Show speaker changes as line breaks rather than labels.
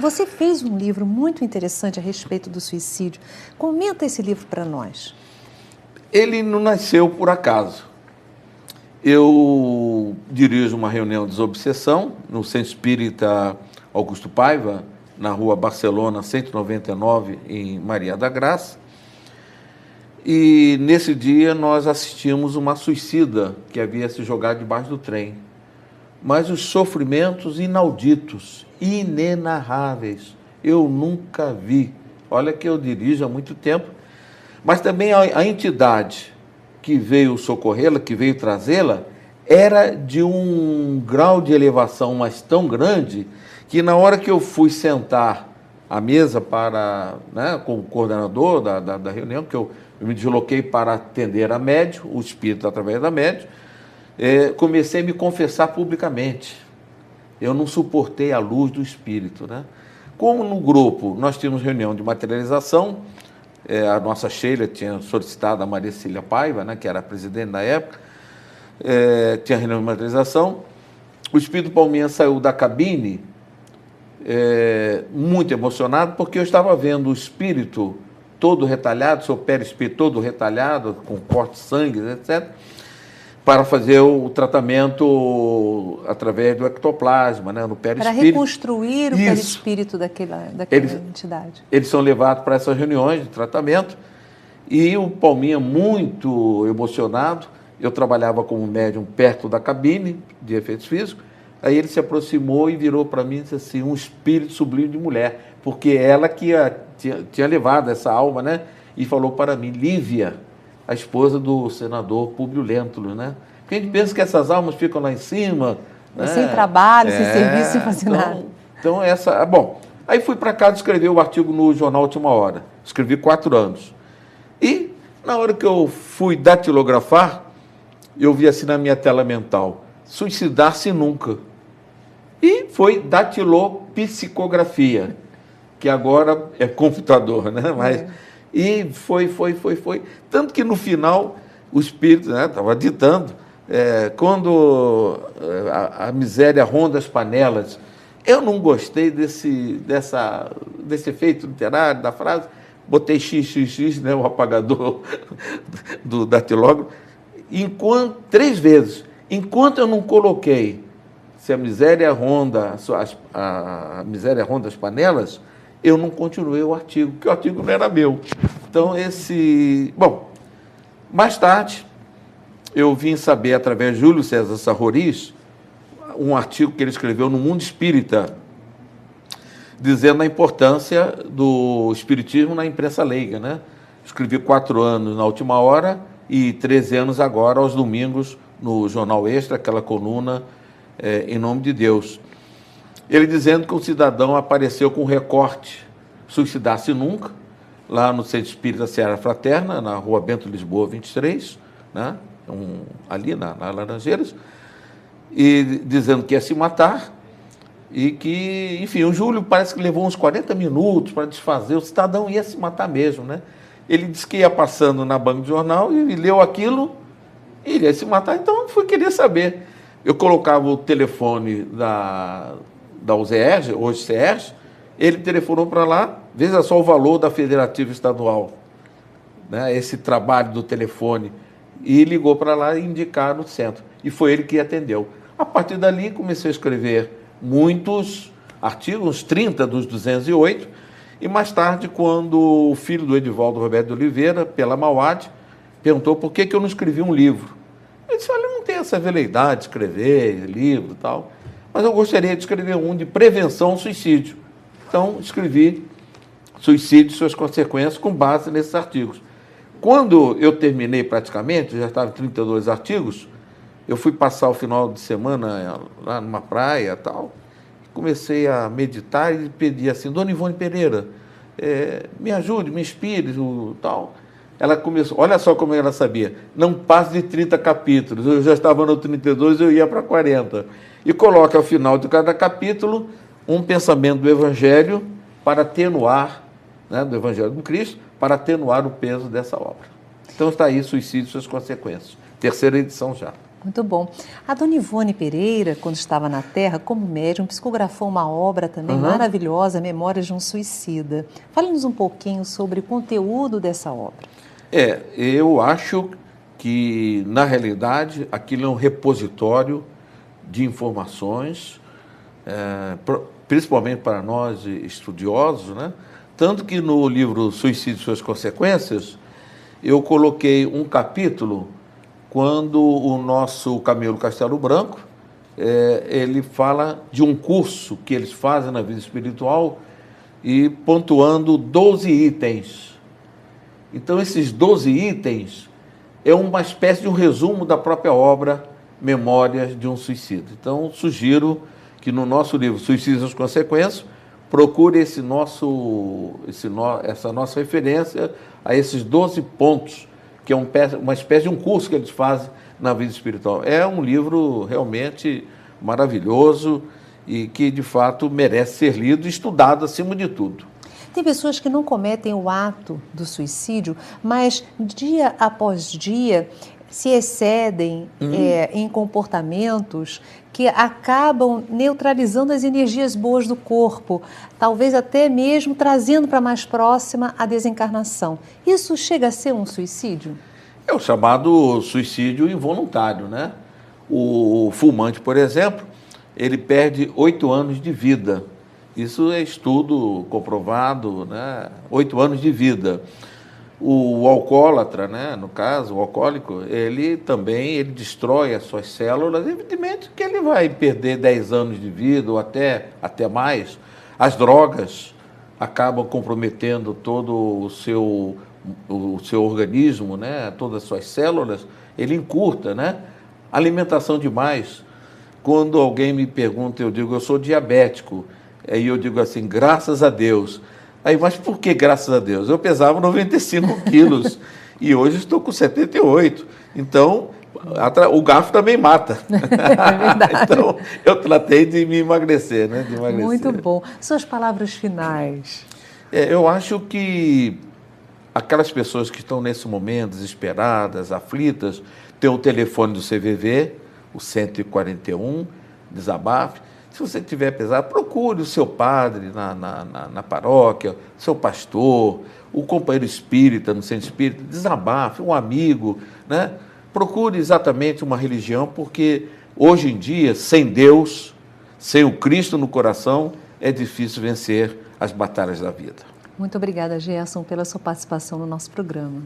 Você fez um livro muito interessante a respeito do suicídio. Comenta esse livro para nós.
Ele não nasceu por acaso. Eu dirijo uma reunião de desobsessão no Centro Espírita Augusto Paiva, na rua Barcelona 199, em Maria da Graça. E nesse dia nós assistimos uma suicida que havia se jogado debaixo do trem. Mas os sofrimentos inauditos, inenarráveis, eu nunca vi. Olha que eu dirijo há muito tempo, mas também a entidade que veio socorrê-la, que veio trazê-la, era de um grau de elevação mas tão grande que na hora que eu fui sentar à mesa para, né, com o coordenador da reunião, que eu me desloquei para atender a médium, o espírito através da médium, comecei a me confessar publicamente. Eu não suportei a luz do espírito, né? Como no grupo nós tínhamos reunião de materialização, a nossa Sheila tinha solicitado a Maria Cília Paiva, né, que era a presidente na época, tinha reunião de materialização. O espírito Palminha saiu da cabine muito emocionado, porque eu estava vendo o espírito todo retalhado, seu perispírito todo retalhado, com corte de sangue, etc., para fazer o tratamento através do ectoplasma, né, no perispírito.
Para reconstruir o perispírito daquela entidade.
Eles são levados para essas reuniões de tratamento e o Palminha, muito emocionado, eu trabalhava como médium perto da cabine de efeitos físicos, aí ele se aproximou e virou para mim e disse assim, um espírito sublime de mulher, porque ela que tinha levado essa alma, né, e falou para mim, Lívia, a esposa do senador Públio Lentulus, né? Porque a gente pensa que essas almas ficam lá em cima, né?
Sem trabalho, sem serviço, sem fazer nada.
Então, bom, aí fui para casa escrever o artigo no jornal Última Hora. Escrevi 4 anos. E, na hora que eu fui datilografar, eu vi assim na minha tela mental, suicidar-se nunca. E foi datilopsicografia, que agora é computador, né? Mas... E foi. Tanto que no final o espírito estava ditando, quando a miséria ronda as panelas. Eu não gostei desse efeito literário da frase, botei XXX, né, o apagador do datilógrafo, 3 vezes. Enquanto eu não coloquei se a miséria ronda as panelas, eu não continuei o artigo, porque o artigo não era meu. Então, Bom, mais tarde, eu vim saber, através de Júlio César Sarroris, um artigo que ele escreveu no Mundo Espírita, dizendo a importância do espiritismo na imprensa leiga, né? Escrevi 4 anos na Última Hora e 13 anos agora, aos domingos, no Jornal Extra, aquela coluna, Em Nome de Deus. Ele dizendo que um cidadão apareceu com um recorte, suicidar-se nunca, lá no Centro Espírita Seara Fraterna, na rua Bento Lisboa 23, né? Ali na Laranjeiras, e dizendo que ia se matar, e que, enfim, o Júlio parece que levou uns 40 minutos para desfazer, o cidadão ia se matar mesmo, né? Ele disse que ia passando na banca de jornal e leu aquilo, e ele ia se matar, então fui querer saber. Eu colocava o telefone da UZERJ, hoje CERJ, ele telefonou para lá, veja só o valor da Federativa Estadual, né, esse trabalho do telefone, e ligou para lá e indicar no centro. E foi ele que atendeu. A partir dali, comecei a escrever muitos artigos, uns 30 dos 208, e mais tarde, quando o filho do Edivaldo Roberto de Oliveira, pela Mauad, perguntou por que eu não escrevi um livro. Eu disse, olha, eu não tenho essa veleidade de escrever livro e tal, mas eu gostaria de escrever um de prevenção ao suicídio. Então, escrevi Suicídio e suas consequências com base nesses artigos. Quando eu terminei praticamente, já estava em 32 artigos, eu fui passar o final de semana lá numa praia e tal, comecei a meditar e pedi assim, Dona Ivone Pereira, me ajude, me inspire, tal. Ela começou, olha só como ela sabia, não passe de 30 capítulos, eu já estava no 32, eu ia para 40. E coloca ao final de cada capítulo um pensamento do Evangelho para atenuar, né, do Evangelho do Cristo, para atenuar o peso dessa obra. Então está aí, Suicídio e suas consequências. 3ª edição já.
Muito bom. A dona Ivone Pereira, quando estava na Terra, como médium, psicografou uma obra também maravilhosa, Memórias de um Suicida. Fale-nos um pouquinho sobre o conteúdo dessa obra.
Eu acho que, na realidade, aquilo é um repositório de informações, principalmente para nós estudiosos, né? Tanto que no livro Suicídio e Suas Consequências, eu coloquei um capítulo quando o nosso Camilo Castelo Branco, ele fala de um curso que eles fazem na vida espiritual e pontuando 12 itens. Então, esses 12 itens é uma espécie de um resumo da própria obra Memórias de um Suicida. Então, sugiro que no nosso livro Suicídio e Suas Consequências, procure essa nossa referência a esses 12 pontos, que é uma espécie de um curso que eles fazem na vida espiritual. É um livro realmente maravilhoso e que, de fato, merece ser lido e estudado acima de tudo.
Tem pessoas que não cometem o ato do suicídio, mas dia após dia se excedem em comportamentos que acabam neutralizando as energias boas do corpo, talvez até mesmo trazendo para mais próxima a desencarnação. Isso chega a ser um suicídio?
É o chamado suicídio involuntário, né? O fumante, por exemplo, ele perde 8 anos de vida. Isso é estudo comprovado, né? 8 anos de vida. O alcoólatra, né, no caso, o alcoólico, ele destrói as suas células, evidentemente que ele vai perder 10 anos de vida ou até mais. As drogas acabam comprometendo todo o seu organismo, né, todas as suas células, ele encurta, né? Alimentação demais. Quando alguém me pergunta, eu digo, eu sou diabético. Aí eu digo assim, graças a Deus. Aí, mas por que graças a Deus? Eu pesava 95 quilos e hoje estou com 78. Então, o garfo também mata.
É verdade.
Então, eu tratei de me emagrecer, né? De emagrecer.
Muito bom. Suas palavras finais.
Eu acho que aquelas pessoas que estão nesse momento desesperadas, aflitas, tem o telefone do CVV, o 141, desabafe. Se você tiver pesado, procure o seu padre na paróquia, seu pastor, o companheiro espírita no centro espírita, desabafe, um amigo, né? Procure exatamente uma religião, porque hoje em dia, sem Deus, sem o Cristo no coração, é difícil vencer as batalhas da vida.
Muito obrigada, Gerson, pela sua participação no nosso programa.